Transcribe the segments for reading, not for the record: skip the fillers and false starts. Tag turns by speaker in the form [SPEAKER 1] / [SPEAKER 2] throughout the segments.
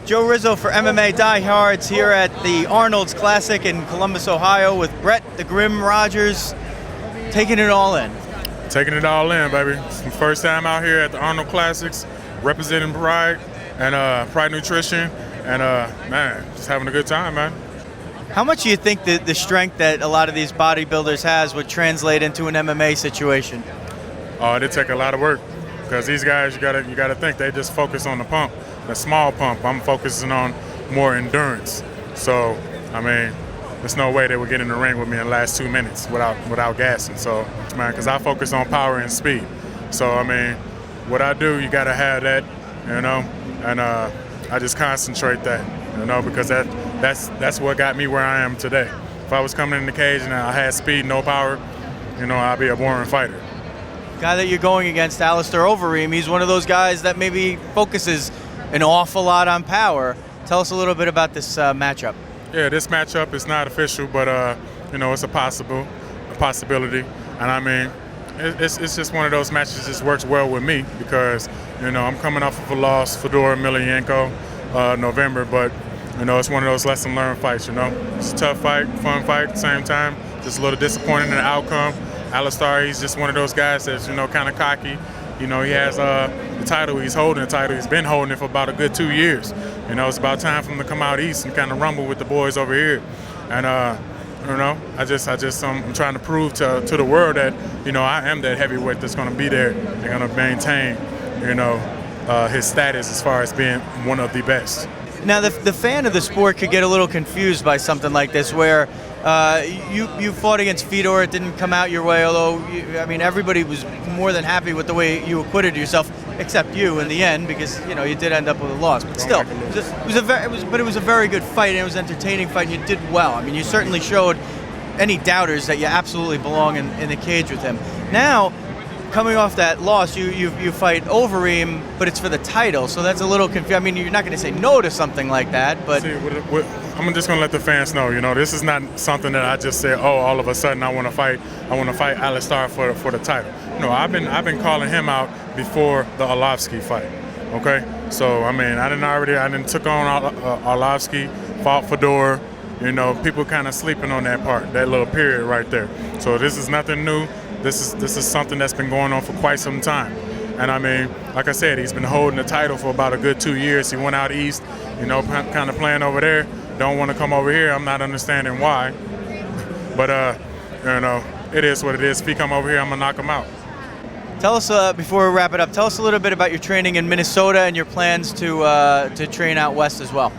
[SPEAKER 1] Joe Rizzo for MMA Diehards here at the Arnold's Classic in Columbus, Ohio with Brett the Grim Rogers, taking it all in.
[SPEAKER 2] Taking it all in, baby. It's my first time out here at the Arnold Classics, representing Pride and Pride Nutrition, and man, just having a good time, man.
[SPEAKER 1] How much do you think that the strength that a lot of these bodybuilders has would translate into an MMA situation?
[SPEAKER 2] Oh, they take a lot of work, because these guys, you gotta think, they just focus on the pump, the small pump. I'm focusing on more endurance. So, I mean, there's no way they would get in the ring with me in the last 2 minutes without gassing. So, man, because I focus on power and speed. So, I mean, what I do, you gotta have that, you know, and I just concentrate that, you know, because that's what got me where I am today. If I was coming in the cage and I had speed, no power, you know, I'd be a boring fighter.
[SPEAKER 1] Guy that you're going against, Alistair Overeem, he's one of those guys that maybe focuses an awful lot on power. Tell us a little bit about this matchup.
[SPEAKER 2] Yeah, this matchup is not official, but you know, it's a possibility, and I mean, it's just one of those matches that just works well with me because, you know, I'm coming off of a loss, Fedor Emelianenko, November, but you know, it's one of those lesson learned fights. You know, it's a tough fight, fun fight at the same time. Just a little disappointing in the outcome. Alistair, he's just one of those guys that's, you know, kind of cocky. You know, he has the title, he's holding the title. He's been holding it for about a good 2 years. You know, it's about time for him to come out east and kind of rumble with the boys over here. And you know, I'm trying to prove to the world that, you know, I am that heavyweight that's going to be there and going to maintain, you know, his status as far as being one of the best.
[SPEAKER 1] Now, the fan of the sport could get a little confused by something like this, where you fought against Fedor, it didn't come out your way, although, I mean, everybody was more than happy with the way you acquitted yourself, except you in the end, because, you know, you did end up with a loss. But still, it was a very good fight, and it was an entertaining fight, and you did well. I mean, you certainly showed any doubters that you absolutely belong in the cage with him. Now, coming off that loss, you fight Overeem, but it's for the title, so that's a little confusing. I mean, you're not going to say no to something like that, but...
[SPEAKER 2] See, I'm just going to let the fans know, you know, this is not something that I just said, oh, all of a sudden I want to fight Alistair for the title. No, I've been calling him out before the Arlovsky fight, okay? So, I mean, I didn't took on Arlovsky, fought Fedor, you know, people kind of sleeping on that part, that little period right there. So this is nothing new. This is something that's been going on for quite some time. And I mean, like I said, he's been holding the title for about a good 2 years. He went out east, you know, kind of playing over there. Don't want to come over here. I'm not understanding why. But, you know, it is what it is. If he come over here, I'm going to knock him out.
[SPEAKER 1] Tell us, before we wrap it up, tell us a little bit about your training in Minnesota and your plans to train out west as well.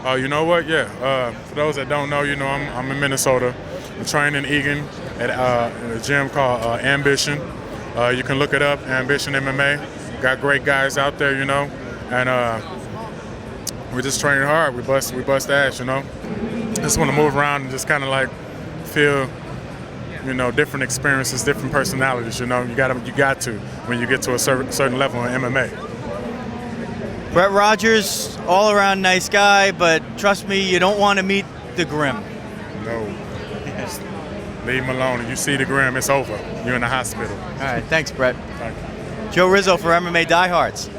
[SPEAKER 2] You know what? Yeah. For those that don't know, you know, I'm in Minnesota. I train in Eagan at a gym called Ambition. You can look it up, Ambition MMA. Got great guys out there, you know, and we're just training hard. We bust ass, you know. Just want to move around and just kind of like feel, you know, different experiences, different personalities. You know, you got to when you get to a certain level in MMA.
[SPEAKER 1] Brett Rogers, all around nice guy, but trust me, you don't want to meet the Grim.
[SPEAKER 2] No. Leave him alone. If you see the Grim, it's over. You're in the hospital.
[SPEAKER 1] All right, thanks, Brett.
[SPEAKER 2] Thank you.
[SPEAKER 1] Joe Rizzo for MMA Diehards.